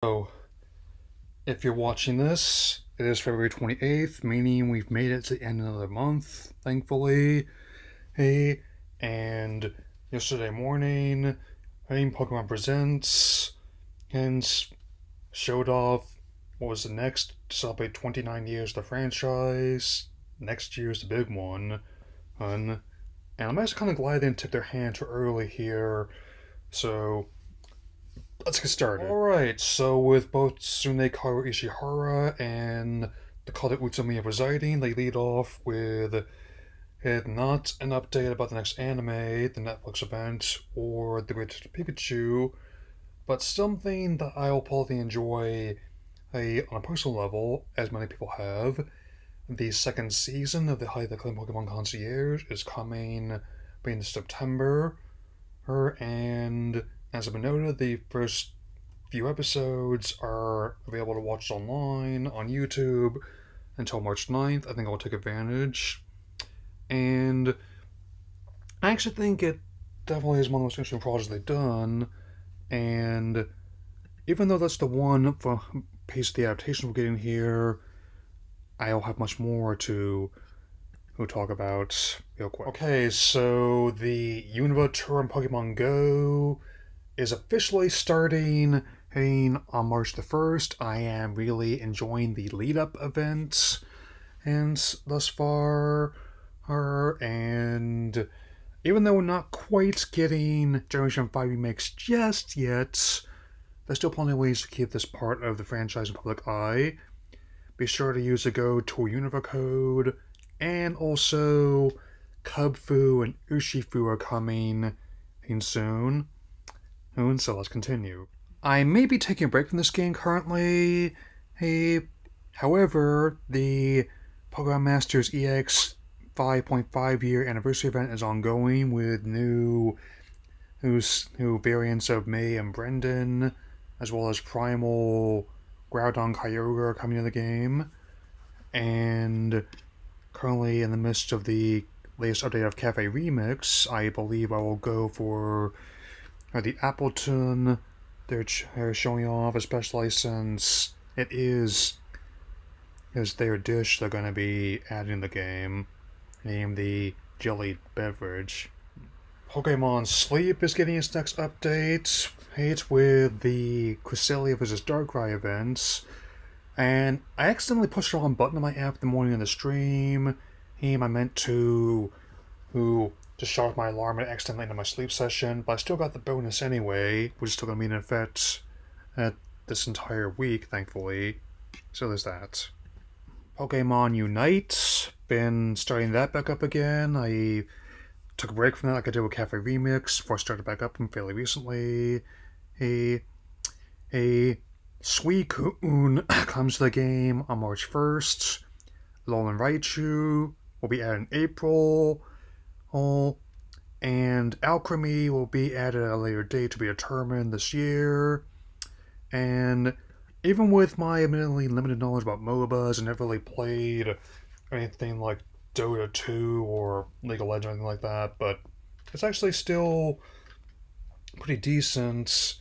So, if you're watching this, it is February 28th, meaning we've made it to the end of the month, thankfully. Hey, and yesterday morning, Pokemon Presents and showed off what was the next to celebrate 29 years of the franchise. Next year's the big one. And I'm actually kind of glad they didn't tip their hand too early here. So, let's get started. Alright, so with both Tsunekazu Ishihara and Takato Utsonomiya presiding, they lead off with not an update about the next anime, the Netflix event, or the Great Pikachu, but something that I'll probably enjoy on a personal level, as many people have. The second season of the highly acclaimed Pokemon Concierge is coming in September, and as I've been noted, the first few episodes are available to watch online on YouTube until March 9th. I think I'll take advantage. And I actually think it definitely is one of the most interesting projects they've done. And even though that's the one for pace of the adaptation we're getting here, I'll have much more to talk about real quick. Okay, so the Unova Tour in Pokemon Go is officially starting on March the 1st. I am really enjoying the lead-up events and thus far, and even though we're not quite getting Generation 5 remakes just yet, there's still plenty of ways to keep this part of the franchise in public eye. Be sure to use the Go Tour Unova code, and also Kubfu and Urshifu are coming soon. So let's continue. I may be taking a break from this game currently. However, the Pokemon Masters EX 5.5 year anniversary event is ongoing with new variants of May and Brendan, as well as Primal Groudon Kyogre coming to the game. And currently in the midst of the latest update of Cafe Remix, I believe I will go for the Appleton they're showing off, especially since it is their dish they're going to be adding in the game, named the jelly beverage. Pokemon Sleep is getting its next update. It's with the Cresselia vs. Darkrai events, and I accidentally pushed the wrong button on my app the morning of the stream. I meant to just shut off my alarm and accidentally ended my sleep session, but I still got the bonus anyway, which is still going to be in effect this entire week, thankfully. So there's that. Pokemon Unite, been starting that back up again. I took a break from that like I did with Cafe Remix before I started back up fairly recently. A Suicune comes to the game on March 1st. Alolan Raichu will be added in April. And Alcremie will be added at a later date to be determined this year. And even with my admittedly limited knowledge about MOBAs and never really played anything like Dota 2 or League of Legends or anything like that, but it's actually still pretty decent,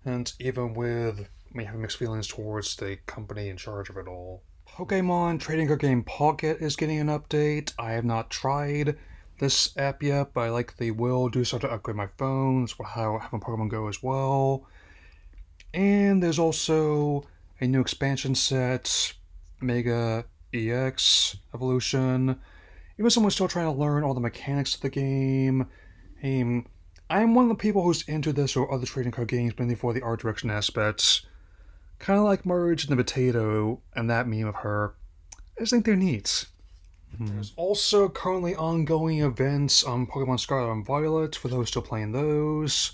and even with me having mixed feelings towards the company in charge of it all. Pokemon Trading Card Game Pocket is getting an update. I have not tried this app yet, but I likely will do so to upgrade my phones, how having Pokemon Go as well. And there's also a new expansion set, Mega EX Evolution. Even someone's still trying to learn all the mechanics of the game. I'm one of the people who's into this or other trading card games mainly for the art direction aspects. Kind of like Merge and the Potato and that meme of her. I just think they're neat. There's also currently ongoing events on Pokemon Scarlet and Violet for those still playing those.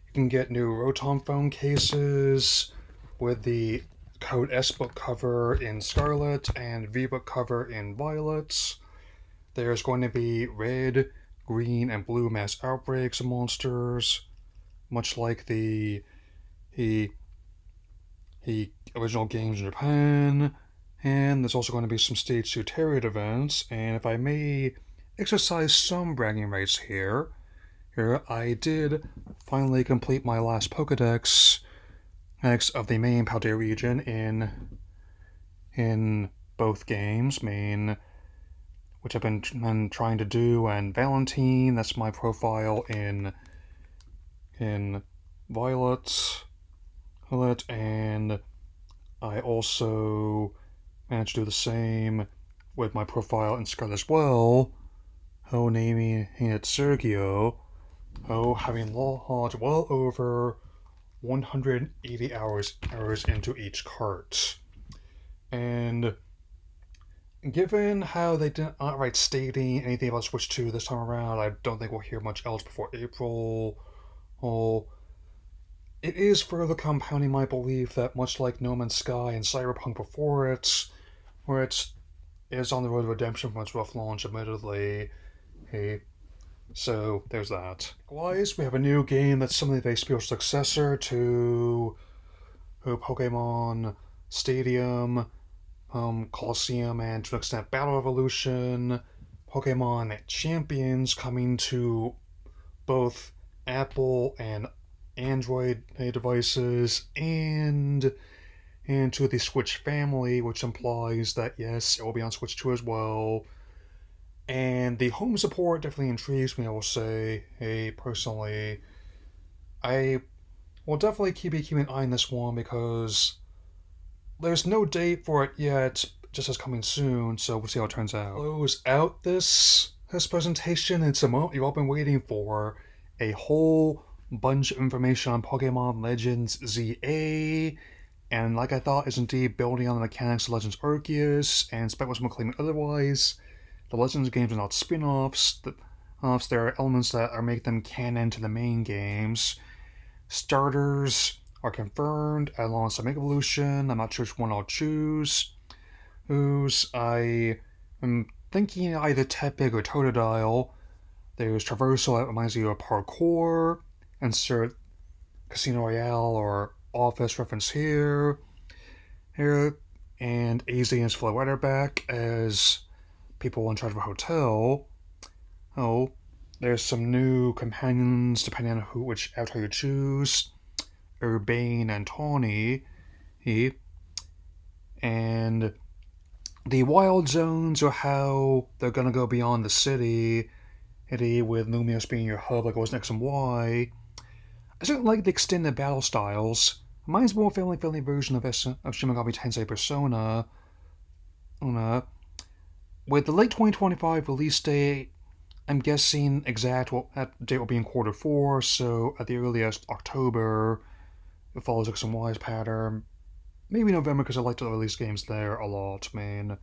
You can get new Rotom phone cases with the code S-Book cover in Scarlet and V-Book cover in Violet. There's going to be red, green, and blue mass outbreaks of monsters, much like the original games in Japan. And there's also going to be some Stage 2 Terrier events, and if I may exercise some bragging rights here, I did finally complete my last Pokedex next of the main Paldea region in both games, which I've been trying to do, and Valentine, that's my profile in Violet, and I also managed to do the same with my profile in Scarlet as well. Naming it Sergio. Having logged well over 180 hours into each cart. And given how they didn't outright stating anything about Switch 2 this time around, I don't think we'll hear much else before April. It is further compounding my belief that much like No Man's Sky and Cyberpunk before it, where it is on the road to redemption from its rough launch, admittedly. So there's that. Likewise, we have a new game that's something of a spiritual successor to Pokemon Stadium, Coliseum, and to an extent Battle Evolution, Pokemon Champions coming to both Apple and Android devices and to the Switch family, which implies that yes, it will be on Switch 2 as well. And the home support definitely intrigues me, I will say. Personally, I will definitely keep an eye on this one because there's no date for it yet, just as coming soon, so we'll see how it turns out. Close out this presentation. It's a moment you've all been waiting for. A whole bunch of information on Pokemon Legends Z-A, and like I thought, is indeed building on the mechanics of Legends Arceus, and despite what's claiming otherwise, the Legends games are not spin-offs. There are elements that are make them canon to the main games. Starters are confirmed, along with Mega Evolution. I'm not sure which one I'll choose. I am thinking either Tepig or Totodile. There's Traversal that reminds you of parkour. Insert Casino Royale or Office reference here. And AZ and Flow back as people in charge of a hotel. There's some new companions depending on which avatar you choose. Urbane and Tawny. And the wild zones are how they're gonna go beyond the city. With Lumios being your hub like it was in X and Y. I certainly like the extended battle styles. Mine's a more family-friendly version of Shin Megami Tensei Persona. With the late 2025 release date, I'm guessing that date will be in Q4, so at the earliest October. It follows X and Y's pattern. Maybe November because I like to release games there a lot, man.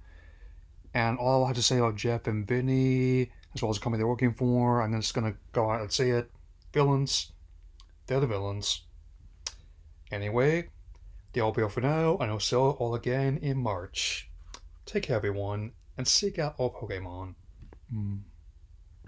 And all I have to say about Jeff and Vinny, as well as the company they're working for, I'm just gonna go out and say it. Villains. They're the villains. Anyway, the all be all for now, and I'll see you all again in March. Take care, everyone, and seek out all Pokemon.